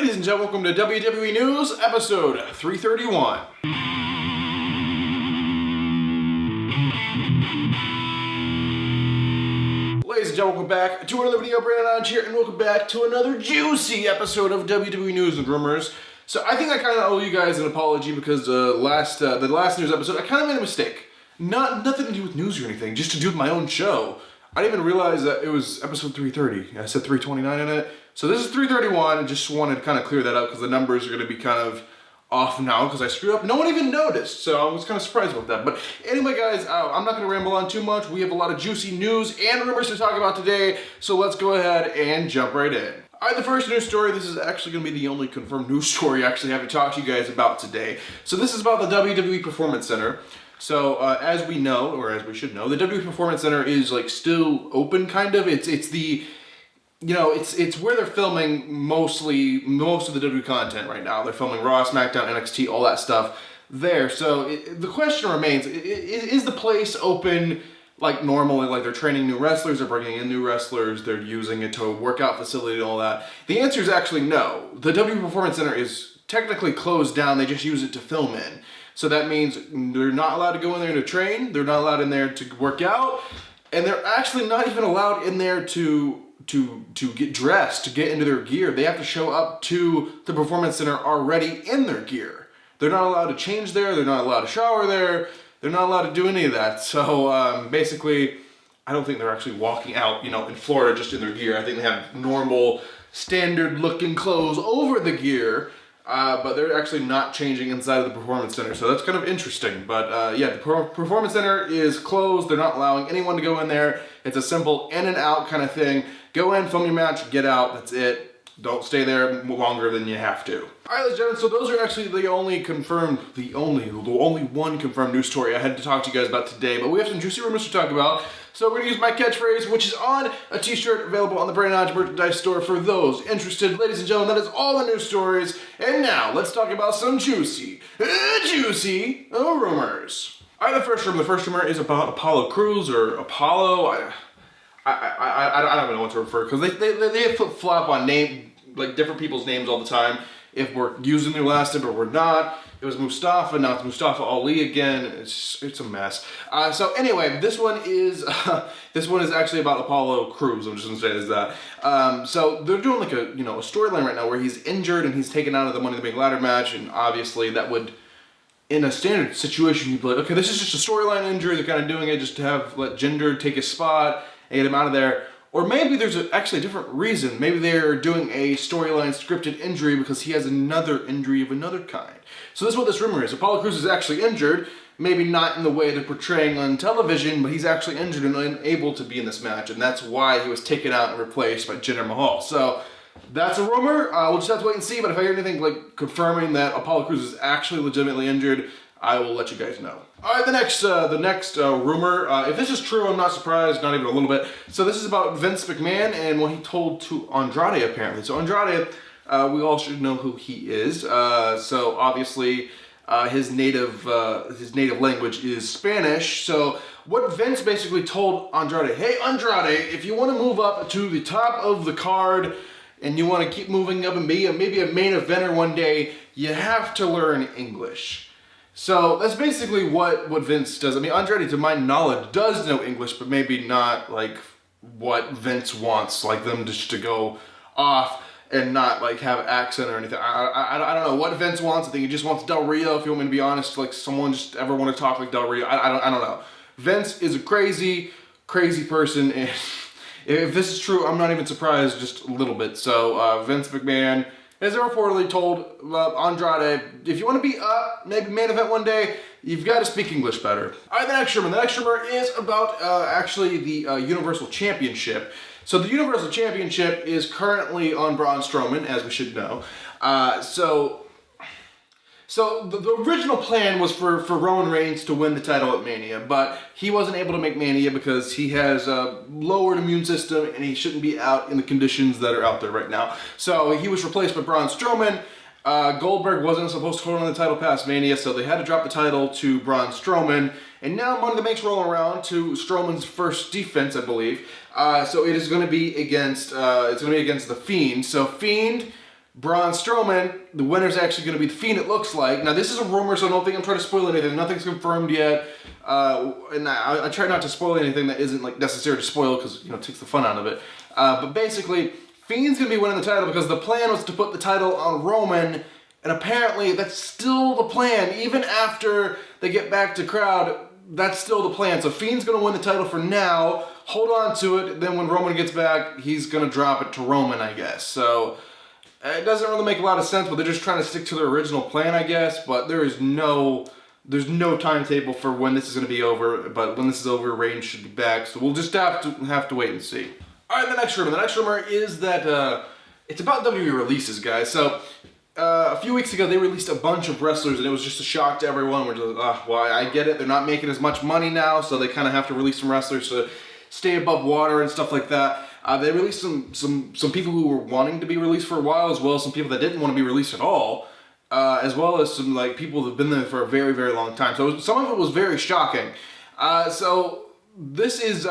Ladies and gentlemen, welcome to WWE News, episode 331. Ladies and gentlemen, welcome back to another video. Brandon Andrade here, and welcome back to another juicy episode of WWE News and Rumors. So I think I kind of owe you guys an apology because the last news episode, I kind of made a mistake. Nothing to do with news or anything, just to do with my own show. I didn't even realize that it was episode 330. I said 329 in it. So this is 331, and just wanted to kind of clear that up because the numbers are going to be kind of off now because I screwed up. No one even noticed, so I was kind of surprised about that. But anyway, guys, I'm not going to ramble on too much. We have a lot of juicy news and rumors to talk about today, so let's go ahead and jump right in. All right, the first news story, this is actually going to be the only confirmed news story I actually have to talk to you guys about today. So this is about the WWE Performance Center. So as we know, or as we should know, the WWE Performance Center is like still open, kind of. It's the, you know, it's where they're filming most of the WWE content right now. They're filming Raw, SmackDown, NXT, all that stuff there. So the question remains: is the place open like normally? Like they're training new wrestlers, they're bringing in new wrestlers, they're using it to workout facility and all that? The answer is actually no. The WWE Performance Center is technically closed down. They just use it to film in. So that means they're not allowed to go in there to train, they're not allowed in there to work out, and they're actually not even allowed in there to get dressed, to get into their gear. They have to show up to the Performance Center already in their gear. They're not allowed to change there, they're not allowed to shower there, they're not allowed to do any of that. So basically, I don't think they're actually walking out, you know, in Florida just in their gear. I think they have normal, standard looking clothes over the gear. But they're actually not changing inside of the Performance Center, so that's kind of interesting. But yeah, the Performance Center is closed. They're not allowing anyone to go in there. It's a simple in and out kind of thing. Go in, film your match, get out, that's it. Don't stay there longer than you have to. All right, ladies and gentlemen, so those are actually the only one confirmed news story I had to talk to you guys about today, but we have some juicy rumors to talk about. So we're gonna use my catchphrase, which is on a t-shirt available on the Brandon Andrade merchandise store for those interested. Ladies and gentlemen, that is all the news stories. And now, let's talk about some juicy rumors. All right, the first rumor is about Apollo Crews, or Apollo. I don't even know what to refer, because they flip-flop on different people's names all the time. If we're using their last name or we're not. It was Mustafa, now it's Mustafa Ali again. It's a mess. So anyway, this one is actually about Apollo Crews. I'm just gonna say it as that. So they're doing like a storyline right now where he's injured and he's taken out of the Money in the Bank ladder match, and obviously that would, in a standard situation, you'd be like, okay, this is just a storyline injury. They're kind of doing it just to let Jinder take his spot and get him out of there. Or maybe there's actually a different reason. Maybe they're doing a storyline scripted injury because he has another injury of another kind. So this is what this rumor is. Apollo Crews is actually injured, maybe not in the way they're portraying on television, but he's actually injured and unable to be in this match, and that's why he was taken out and replaced by Jinder Mahal. So that's a rumor. We'll just have to wait and see, but if I hear anything like confirming that Apollo Crews is actually legitimately injured, I will let you guys know. All right, the next rumor. If this is true, I'm not surprised, not even a little bit. So this is about Vince McMahon and what he told to Andrade, apparently. So Andrade, we all should know who he is. So obviously, his native language is Spanish. So what Vince basically told Andrade: hey, Andrade, if you want to move up to the top of the card and you want to keep moving up and be maybe a main eventer one day, you have to learn English. So that's basically what Vince does. I mean, Andrade, to my knowledge, does know English, but maybe not like what Vince wants, like them just to go off and not like have an accent or anything. I don't know what Vince wants. I think he just wants Del Rio, if you want me to be honest. Like someone just ever want to talk like Del Rio. I don't know. Vince is a crazy person, and if this is true, I'm not even surprised just a little bit. So Vince McMahon has reportedly told Andrade, if you want to be up, maybe main event one day, you've got to speak English better. All right, the next rumor. The next rumor is about actually the Universal Championship. So the Universal Championship is currently on Braun Strowman, as we should know. So the original plan was for Roman Reigns to win the title at Mania, but he wasn't able to make Mania because he has a lowered immune system and he shouldn't be out in the conditions that are out there right now. So he was replaced by Braun Strowman. Goldberg wasn't supposed to hold on the title past Mania, so they had to drop the title to Braun Strowman. And now Money in the Bank's rolling around to Strowman's first defense, I believe. So it is going to be against The Fiend. So Fiend Braun Strowman, the winner's actually going to be The Fiend, it looks like. Now, this is a rumor, so don't think I'm trying to spoil anything. Nothing's confirmed yet. And I try not to spoil anything that isn't like necessary to spoil because, you know, it takes the fun out of it. But basically, Fiend's going to be winning the title because the plan was to put the title on Roman, and apparently that's still the plan. Even after they get back to crowd, that's still the plan. So Fiend's going to win the title for now, hold on to it, then when Roman gets back, he's going to drop it to Roman, I guess. So it doesn't really make a lot of sense, but they're just trying to stick to their original plan, I guess. But there's no timetable for when this is going to be over. But when this is over, Reigns should be back. So we'll just have to wait and see. All right, the next rumor. The next rumor is that it's about WWE releases, guys. So a few weeks ago, they released a bunch of wrestlers, and it was just a shock to everyone. We're just like, well, I get it. They're not making as much money now, so they kind of have to release some wrestlers to stay above water and stuff like that. They released some people who were wanting to be released for a while, as well as some people that didn't want to be released at all, as well as some like people that have been there for a very, very long time. So some of it was very shocking. So this is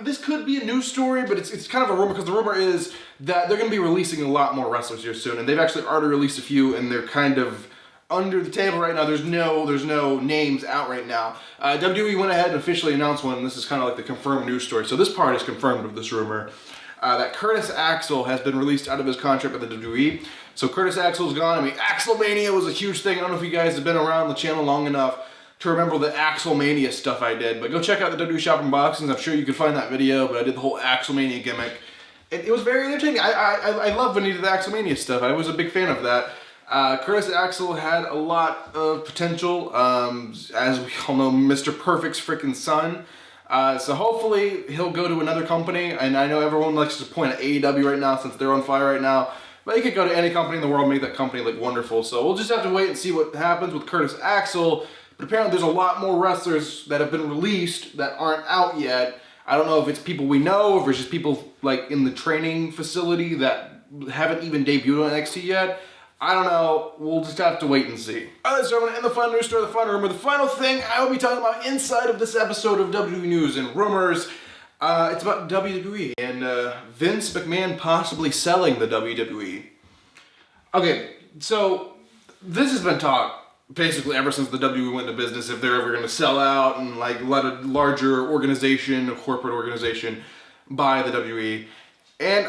this could be a news story, but it's kind of a rumor because the rumor is that they're going to be releasing a lot more wrestlers here soon, and they've actually already released a few, and they're kind of under the table right now. There's no names out right now. WWE went ahead and officially announced one, and this is kind of like the confirmed news story. So this part is confirmed of this rumor that Curtis Axel has been released out of his contract with the WWE. So Curtis Axel's gone. I mean, Axelmania was a huge thing. I don't know if you guys have been around the channel long enough to remember the Axelmania stuff I did, but go check out the WWE Shop Unboxings. I'm sure you can find that video, but I did the whole Axelmania gimmick. It was very entertaining. I love when he did the Axelmania stuff. I was a big fan of that. Curtis Axel had a lot of potential, as we all know, Mr. Perfect's freaking son. So hopefully he'll go to another company, and I know everyone likes to point at AEW right now since they're on fire right now, but he could go to any company in the world and make that company look wonderful. So we'll just have to wait and see what happens with Curtis Axel. But apparently there's a lot more wrestlers that have been released that aren't out yet. I don't know if it's people we know, or if it's just people like in the training facility that haven't even debuted on NXT yet. I don't know. We'll just have to wait and see. Alright, so I'm going to end the fun news story, the fun rumor. The final thing I will be talking about inside of this episode of WWE News and Rumors. It's about WWE and Vince McMahon possibly selling the WWE. Okay, so this has been talked basically ever since the WWE went into business, if they're ever going to sell out and like let a larger organization, a corporate organization, buy the WWE. And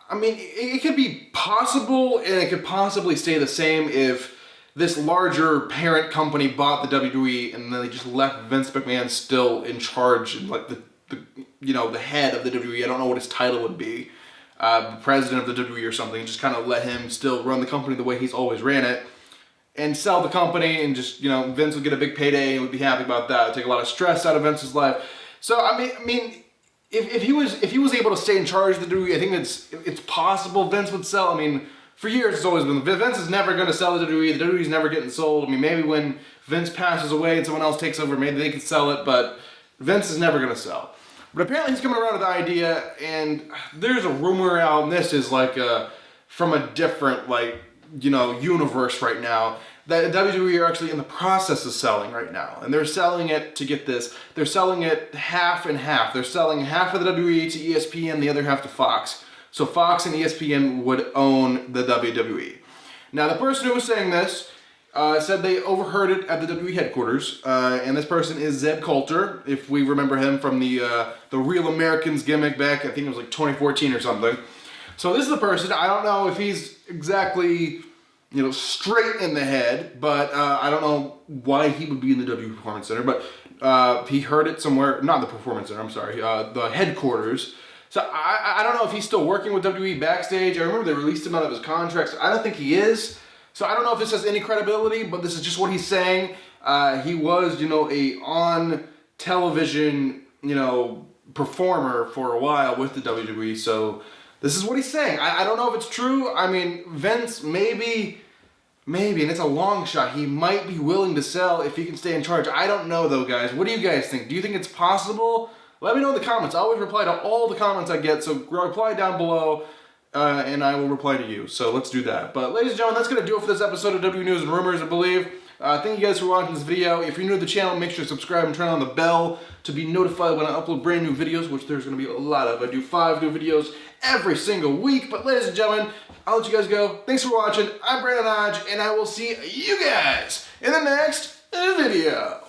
I mean, it could be possible, and it could possibly stay the same if this larger parent company bought the WWE and then they just left Vince McMahon still in charge, and like the head of the WWE. I don't know what his title would be, president of the WWE or something. Just kind of let him still run the company the way he's always ran it, and sell the company, and just, you know, Vince would get a big payday and would be happy about that. It would take a lot of stress out of Vince's life. So I mean. If he was able to stay in charge of the WWE, I think it's possible Vince would sell. I mean, for years it's always been Vince is never going to sell the WWE. The WWE's never getting sold. I mean, maybe when Vince passes away and someone else takes over, maybe they could sell it, but Vince is never going to sell. But apparently he's coming around to the idea, and there's a rumor out, and this is like from a different universe right now, that WWE are actually in the process of selling right now. And they're selling it, to get this, they're selling it half and half. They're selling half of the WWE to ESPN, the other half to Fox. So Fox and ESPN would own the WWE. Now the person who was saying this said they overheard it at the WWE headquarters. And this person is Zeb Coulter, if we remember him from the Real Americans gimmick back, I think it was like 2014 or something. So this is the person, I don't know if he's exactly, you know, straight in the head, but I don't know why he would be in the WWE Performance Center, but he heard it somewhere, not the Performance Center, I'm sorry, the headquarters. So I don't know if he's still working with WWE backstage. I remember they released him out of his contract, so I don't think he is. So I don't know if this has any credibility, but this is just what he's saying. He was, you know, a on-television, you know, performer for a while with the WWE, so this is what he's saying. I don't know if it's true. I mean, Vince, maybe, and it's a long shot, he might be willing to sell if he can stay in charge. I don't know, though, guys. What do you guys think? Do you think it's possible? Let me know in the comments. I always reply to all the comments I get, so reply down below, and I will reply to you. So let's do that. But ladies and gentlemen, that's going to do it for this episode of WWE News and Rumors, I believe. Thank you guys for watching this video. If you're new to the channel, make sure to subscribe and turn on the bell to be notified when I upload brand new videos, which there's going to be a lot of. I do 5 new videos every single week. But ladies and gentlemen, I'll let you guys go. Thanks for watching. I'm Brandon Hodge, and I will see you guys in the next video.